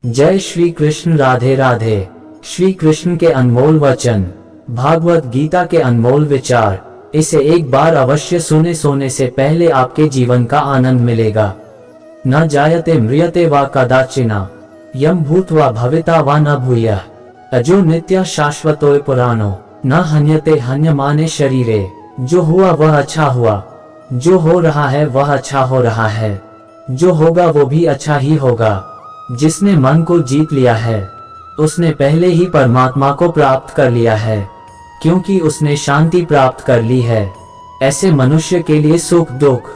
जय श्री कृष्ण। राधे राधे। श्री कृष्ण के अनमोल वचन, भागवत गीता के अनमोल विचार, इसे एक बार अवश्य सुने। सोने से पहले आपके जीवन का आनंद मिलेगा। न जायते म्रियते वा कदाचिना, यम भूत्वा भविता वा न भूयः, अजो नित्य शाश्वतोय पुराणो, न हन्यते हन्यमाने शरीरे। जो हुआ वह अच्छा हुआ, जो हो रहा है वह अच्छा हो रहा है, जो होगा वो भी अच्छा ही होगा। जिसने मन को जीत लिया है उसने पहले ही परमात्मा को प्राप्त कर लिया है, क्योंकि उसने शांति प्राप्त कर ली है। ऐसे मनुष्य के लिए सुख दुख,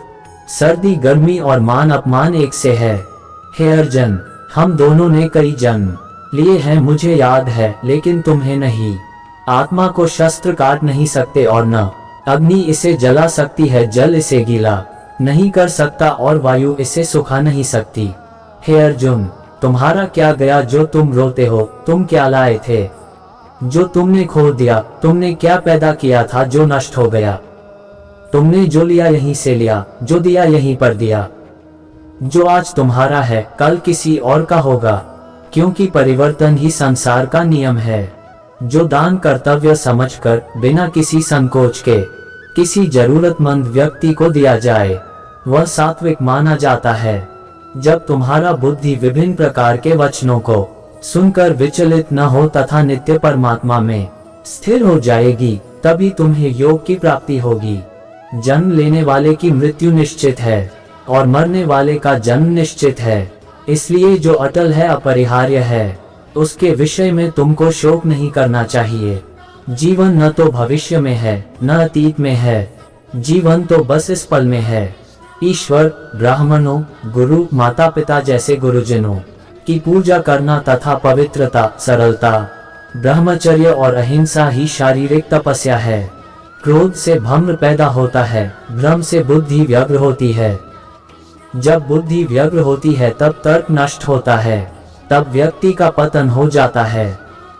सर्दी गर्मी और मान अपमान एक से है। हे अर्जुन, हम दोनों ने कई जन्म लिए हैं, मुझे याद है, लेकिन तुम्हें नहीं। आत्मा को शस्त्र काट नहीं सकते और न अग्नि इसे जला सकती है, जल इसे गीला नहीं कर सकता और वायु इसे सुखा नहीं सकती। हे अर्जुन, तुम्हारा क्या गया जो तुम रोते हो? तुम क्या लाए थे जो तुमने खो दिया? तुमने क्या पैदा किया था जो नष्ट हो गया? तुमने जो लिया यहीं से लिया, जो दिया यहीं पर दिया। जो आज तुम्हारा है कल किसी और का होगा, क्योंकि परिवर्तन ही संसार का नियम है। जो दान कर्तव्य समझकर बिना किसी संकोच के किसी जरूरतमंद व्यक्ति को दिया जाए, वह सात्विक माना जाता है। जब तुम्हारा बुद्धि विभिन्न प्रकार के वचनों को सुनकर विचलित न हो तथा नित्य परमात्मा में स्थिर हो जाएगी, तभी तुम्हें योग की प्राप्ति होगी। जन्म लेने वाले की मृत्यु निश्चित है और मरने वाले का जन्म निश्चित है, इसलिए जो अटल है अपरिहार्य है, उसके विषय में तुमको शोक नहीं करना चाहिए। जीवन न तो भविष्य में है न अतीत में है, जीवन तो बस इस पल में है। ईश्वर, ब्राह्मणों, गुरु, माता पिता जैसे गुरुजनों की पूजा करना तथा पवित्रता, सरलता, ब्रह्मचर्य और अहिंसा ही शारीरिक तपस्या है। क्रोध से भ्रम पैदा होता है, भ्रम से बुद्धि व्यग्र होती है। जब बुद्धि व्यग्र होती है तब तर्क नष्ट होता है, तब व्यक्ति का पतन हो जाता है।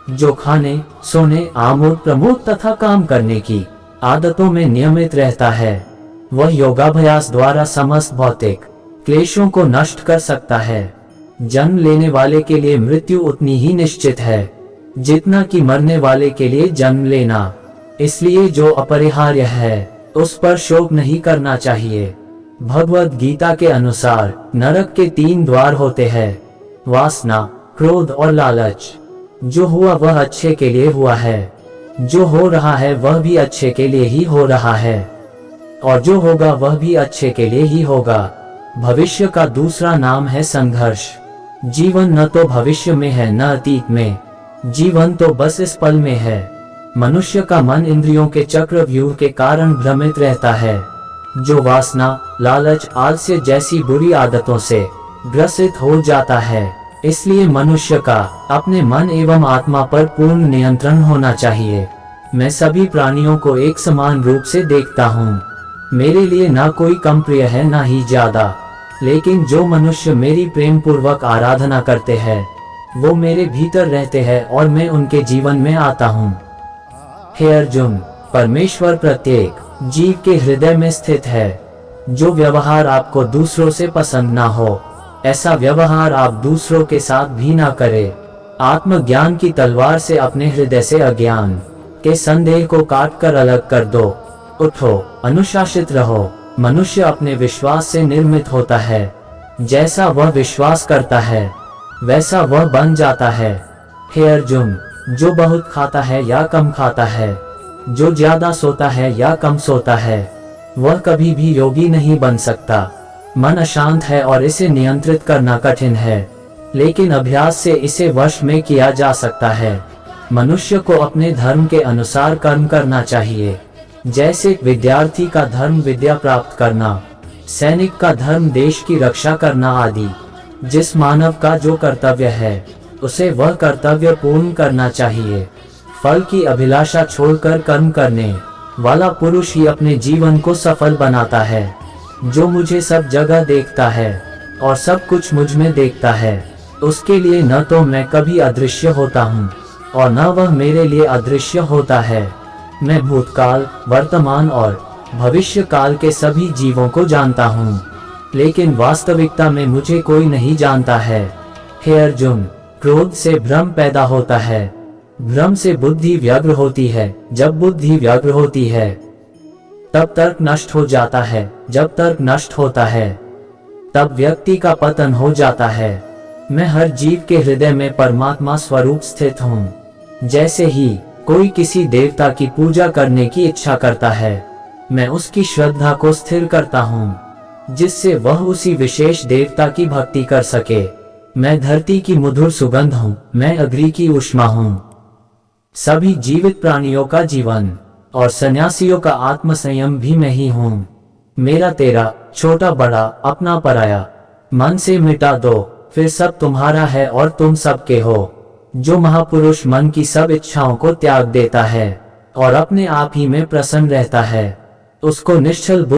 जो खाने, सोने, आमोद प्रमोद तथा काम करने की आदतों में नियमित रहता है, वह योगाभ्यास द्वारा समस्त भौतिक क्लेशों को नष्ट कर सकता है। जन्म लेने वाले के लिए मृत्यु उतनी ही निश्चित है जितना कि मरने वाले के लिए जन्म लेना, इसलिए जो अपरिहार्य है उस पर शोक नहीं करना चाहिए। भगवत गीता के अनुसार नरक के 3 द्वार होते हैं, वासना, क्रोध और लालच। जो हुआ वह अच्छे के लिए हुआ है, जो हो रहा है वह भी अच्छे के लिए ही हो रहा है, और जो होगा वह भी अच्छे के लिए ही होगा। भविष्य का दूसरा नाम है संघर्ष। जीवन न तो भविष्य में है न अतीत में, जीवन तो बस इस पल में है। मनुष्य का मन इंद्रियों के चक्रव्यूह के कारण भ्रमित रहता है, जो वासना, लालच, आलस्य जैसी बुरी आदतों से ग्रसित हो जाता है। इसलिए मनुष्य का अपने मन एवं आत्मा पर पूर्ण नियंत्रण होना चाहिए। मैं सभी प्राणियों को एक समान रूप से देखता हूँ। मेरे लिए ना कोई कम प्रिय है ना ही ज्यादा, लेकिन जो मनुष्य मेरी प्रेम पूर्वक आराधना करते हैं वो मेरे भीतर रहते हैं और मैं उनके जीवन में आता हूँ। हे अर्जुन, परमेश्वर प्रत्येक जीव के हृदय में स्थित है। जो व्यवहार आपको दूसरों से पसंद ना हो, ऐसा व्यवहार आप दूसरों के साथ भी ना करें। आत्मज्ञान की तलवार से अपने हृदय से अज्ञान के संदेह को काट कर अलग कर दो। उठो, अनुशासित रहो। मनुष्य अपने विश्वास से निर्मित होता है। जैसा वह विश्वास करता है वैसा वह बन जाता है। हे अर्जुन, जो बहुत खाता है या कम खाता है, जो ज्यादा सोता है या कम सोता है, वह कभी भी योगी नहीं बन सकता। मन अशांत है और इसे नियंत्रित करना कठिन है, लेकिन अभ्यास से इसे वश में किया जा सकता है। मनुष्य को अपने धर्म के अनुसार कर्म करना चाहिए। जैसे विद्यार्थी का धर्म विद्या प्राप्त करना, सैनिक का धर्म देश की रक्षा करना आदि। जिस मानव का जो कर्तव्य है उसे वह कर्तव्य पूर्ण करना चाहिए। फल की अभिलाषा छोड़कर कर्म करने वाला पुरुष ही अपने जीवन को सफल बनाता है। जो मुझे सब जगह देखता है और सब कुछ मुझ में देखता है, उसके लिए न तो मैं कभी अदृश्य होता हूँ और न वह मेरे लिए अदृश्य होता है। मैं भूतकाल, वर्तमान और भविष्य काल के सभी जीवों को जानता हूँ, लेकिन वास्तविकता में मुझे कोई नहीं जानता है। हे अर्जुन, क्रोध से भ्रम पैदा होता है, भ्रम से बुद्धि व्यग्र होती है, जब बुद्धि व्यग्र होती है तब तर्क नष्ट हो जाता है, जब तर्क नष्ट होता है तब व्यक्ति का पतन हो जाता है। मैं हर जीव के हृदय में परमात्मा स्वरूप स्थित हूँ। जैसे ही कोई किसी देवता की पूजा करने की इच्छा करता है, मैं उसकी श्रद्धा को स्थिर करता हूँ, जिससे वह उसी विशेष देवता की भक्ति कर सके। मैं धरती की मधुर सुगंध हूँ, मैं अग्नि की ऊष्मा हूँ। सभी जीवित प्राणियों का जीवन और सन्यासियों का आत्म संयम भी मैं ही हूँ। मेरा तेरा, छोटा बड़ा, अपना पराया मन से मिटा दो, फिर सब तुम्हारा है और तुम सबके हो। जो महापुरुष मन की सब इच्छाओं को त्याग देता है और अपने आप ही में प्रसन्न रहता है, उसको निश्चल